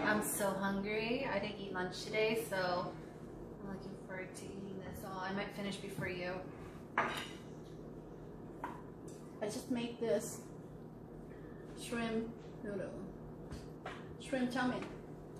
I'm so hungry. I didn't eat lunch today, so I'm looking forward to eating this all. I might finish before you. I just made this shrimp noodle. Shrimp Chow Mein.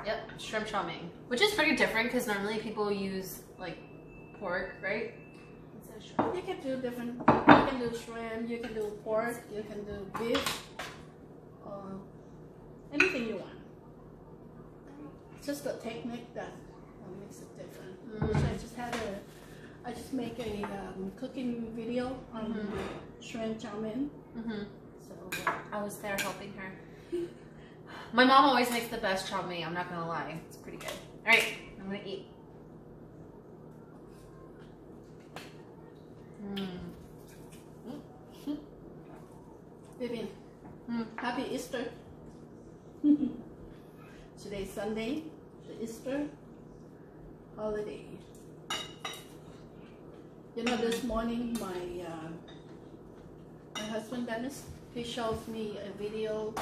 Yep, shrimp chow mein, which is pretty different because normally people use like pork, right? Instead of shrimp. You can do different. You can do shrimp. You can do pork. You can do beef. Anything you want. It's just a technique that makes it different. Which I just make a cooking video on shrimp chow mein. So I was there helping her. My mom always makes the best chow mein. I'm not gonna lie, it's pretty good. All right, I'm gonna eat. Vivian, happy Easter. Today's Sunday, the Easter holiday. You know, this morning my husband Dennis, he shows me a video.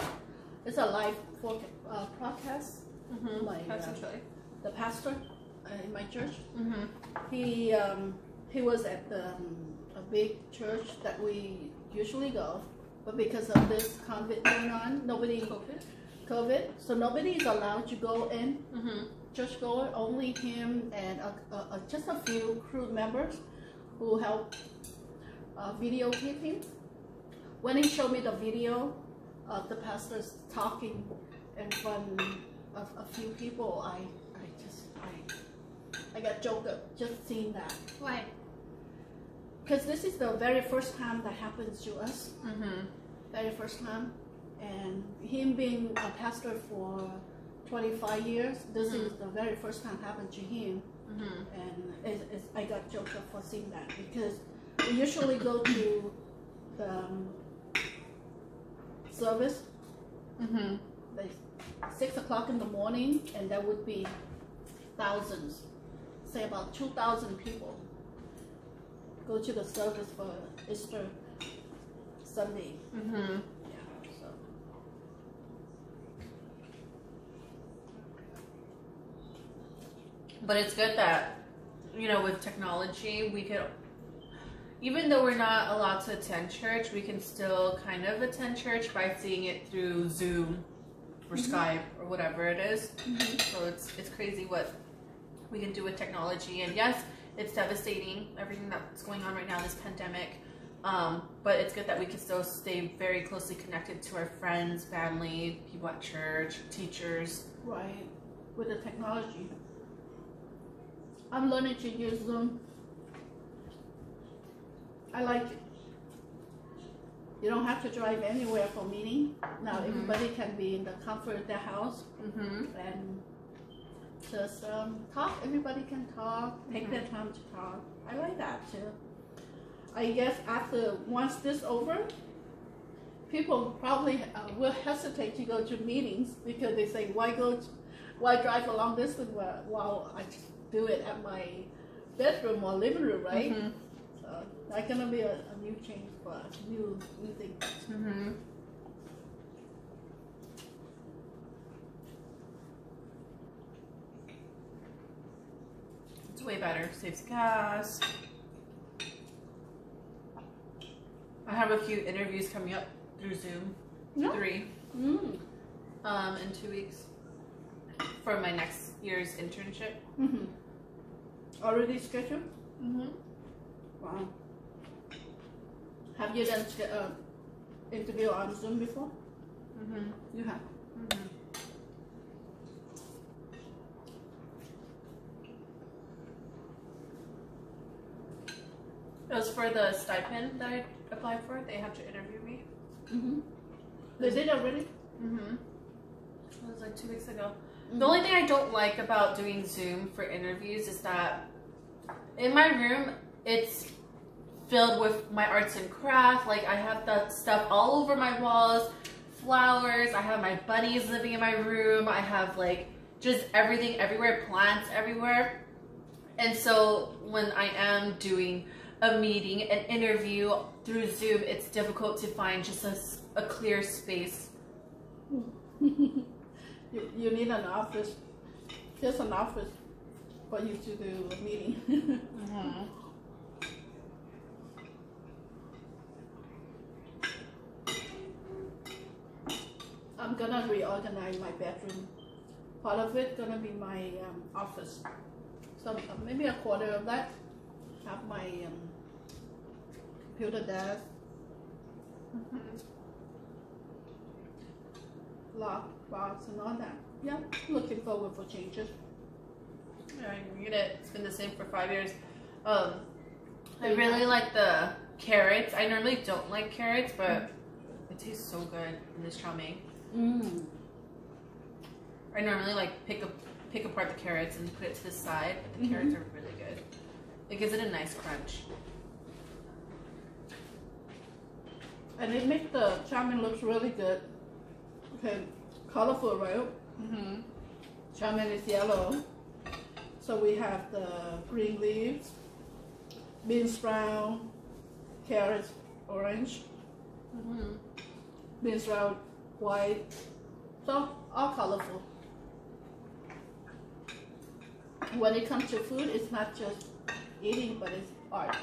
It's a live podcast. The pastor in my church. He was at a big church that we usually go, but because of this COVID going on, COVID, so nobody is allowed to go in. Churchgoer, only him and just a few crew members who help videotaping. When he showed me the video of the pastors talking in front of a few people, I got choked up just seeing that. Why? Because this is the very first time that happens to us. Very first time. And him being a pastor for 25 years, this is the very first time happened to him. And I got choked up for seeing that, because we usually go to the service like 6 o'clock in the morning, and there would be thousands, say about 2,000 people go to the service for Easter Sunday. Yeah, so. But it's good that, you know, with technology, we could, even though we're not allowed to attend church, we can still kind of attend church by seeing it through Zoom or Skype or whatever it is. So it's crazy what we can do with technology. And yes, it's devastating, everything that's going on right now, this pandemic. But it's good that we can still stay very closely connected to our friends, family, people at church, teachers. Right, with the technology. I'm learning to use Zoom. I like it. You don't have to drive anywhere for meeting. Now everybody can be in the comfort of their house and just talk. Everybody can talk, take their time to talk. I like that too. I guess once this over, people probably will hesitate to go to meetings, because they say, why drive a long distance while I just do it at my bedroom or living room, right? So that's gonna be a new change for us, new thing. It's way better, saves gas. I have a few interviews coming up through Zoom. 3 in 2 weeks for my next year's internship. Already scheduled? Wow. Have you done interview on Zoom before? You have? It was for the stipend that I applied for. They have to interview me. They did already? It was like 2 weeks ago. The only thing I don't like about doing Zoom for interviews is that in my room, it's filled with my arts and craft. Like, I have that stuff all over my walls, flowers. I have my bunnies living in my room. I have like just everything everywhere, plants everywhere. And so when I am doing a meeting, an interview through Zoom, it's difficult to find just a clear space. you need an office. There's an office for you to do a meeting. Mm-hmm. I'm gonna reorganize my bedroom. Part of it gonna be my office. So maybe a quarter of that. Have my computer desk. Mm-hmm. Lock box and all that. Yeah, looking forward for changes. Yeah, it's been the same for 5 years. I really like the carrots. I normally don't like carrots, but it tastes so good in this chow mein. Mm. I normally like pick apart the carrots and put it to the side, but the carrots are really good. It gives it a nice crunch. And it makes the chow mein looks really good. Okay, colorful, right? Mm-hmm. Chow mein is yellow. So we have the green leaves, beans brown, carrots orange, beans brown white. So all colorful. When it comes to food, it's not just eating, but it's art.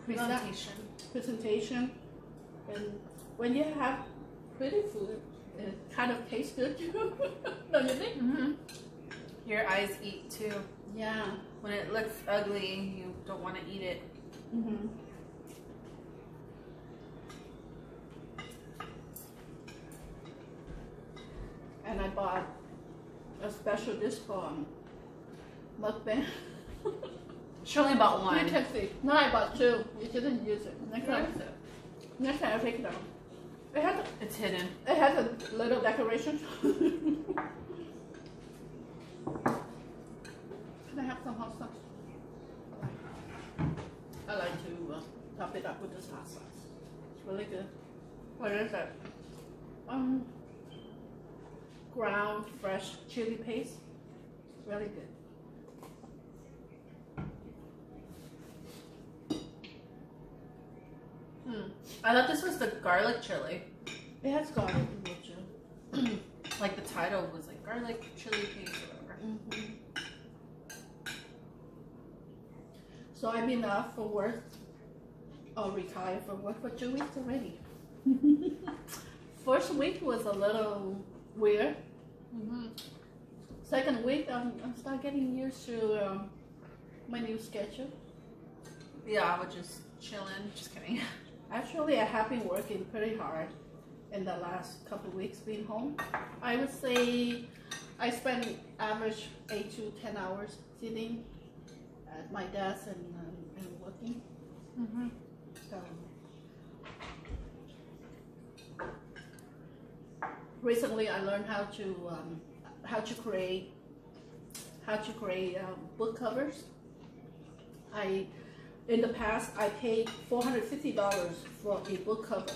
Presentation. Presentation. And when you have pretty food, it kind of tastes good too. Don't you think? Mm-hmm. Your eyes eat too. Yeah. When it looks ugly, you don't want to eat it. Mm-hmm. And I bought a special dish for Mukbang. She only bought one. You can see. No, I bought two. You shouldn't use it. Next time I take it out. It's hidden. It has a little decoration. Can I have some hot sauce? I like to top it up with this hot sauce. It's really good. What is it? Ground fresh chili paste. Really good. I thought this was the garlic chili. It has garlic in it too. Like the title was like garlic chili paste or whatever. Mm-hmm. So I've been off for work, or retired from work for 2 weeks already. First week was a little weird. Second week, I'm start getting used to my new schedule. Yeah, which is chilling. Just kidding. Actually, I have been working pretty hard in the last couple of weeks being home. I would say I spend average 8 to 10 hours sitting at my desk and working. So recently, I learned how to create book covers. In the past, I paid $450 for a book cover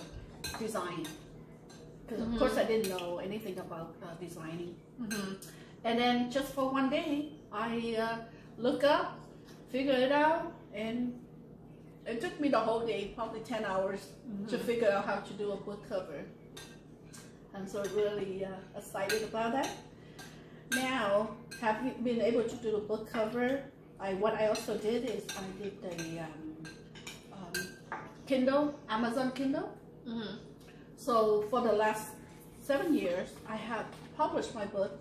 design. Because of course I didn't know anything about designing. And then just for one day, I look up, figure it out, and it took me the whole day, probably 10 hours, to figure out how to do a book cover. And so really excited about that. Now, having been able to do a book cover, what I also did is I did the Kindle, Amazon Kindle. So for the last 7 years, I have published my book,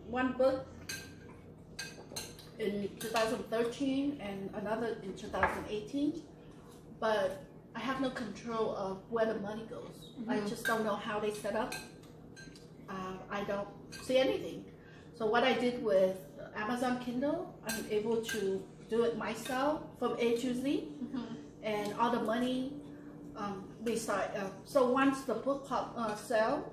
one book in 2013 and another in 2018. But I have no control of where the money goes. I just don't know how they set up. I don't see anything. So what I did with Amazon Kindle, I'm able to do it myself from A to Z, and all the money so once the book sell,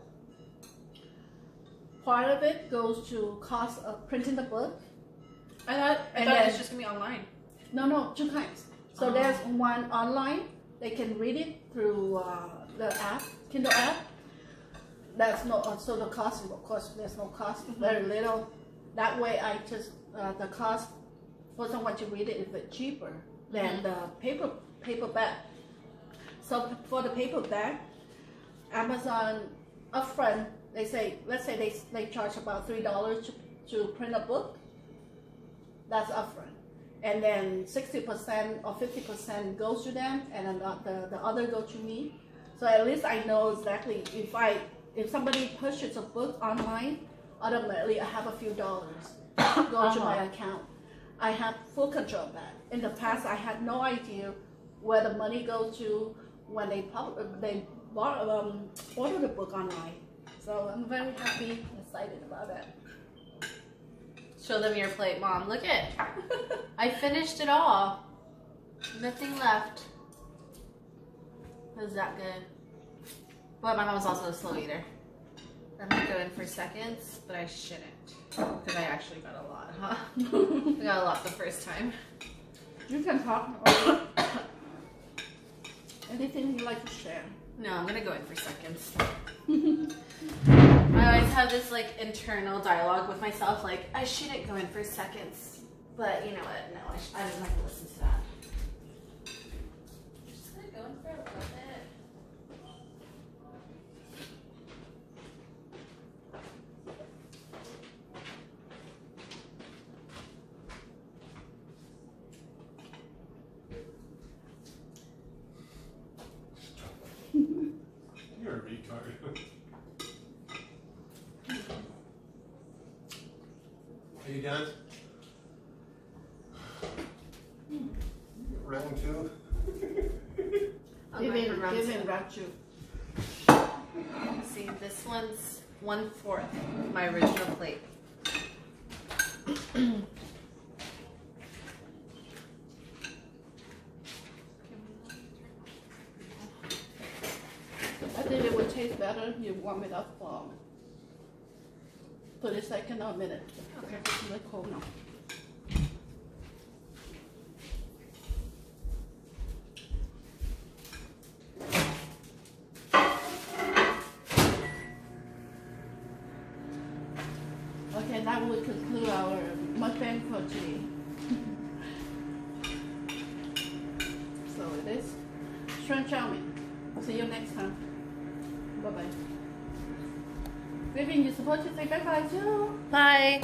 part of it goes to cost of printing the book. I thought it was just gonna be online. No, 2 times. So there's one online, they can read it through the app, Kindle app. That's so the cost, of course, there's no cost, very little. That way, I just the cost for someone to read it is a bit cheaper than the paperback. So for the paperback, Amazon upfront They say, let's say they charge about $3 to print a book. That's upfront. And then 60% or 50% goes to them, and then the other go to me. So at least I know exactly if somebody pushes a book online, automatically I have a few dollars go to my account. I have full control of that. In the past, I had no idea where the money goes to when they order the book online. So I'm very happy, excited about that. Show them your plate, Mom. Look it. I finished it all. Nothing left. Was that good? But my mom's also a slow eater. I'm gonna go in for seconds, but I shouldn't. Because I actually got a lot, huh? I got a lot the first time. You can talk. Anything you like to share? No, I'm gonna go in for seconds. I always have this like internal dialogue with myself, like I shouldn't go in for seconds, but you know what? No, I don't have to listen to that. I'm just gonna go in for a little bit. You're a retard. Are you done? Round two? Vivian wrapped you. See, this one's 1/4 of my original plate. I think it would taste better if you warm it up for 30 seconds or a minute. Okay. It's really cold now. Okay, that would conclude our mukbang for today. So it is Shrimp Chow Mein. See you next time. Bye bye. Vivian, you're supposed to say bye bye too. Bye.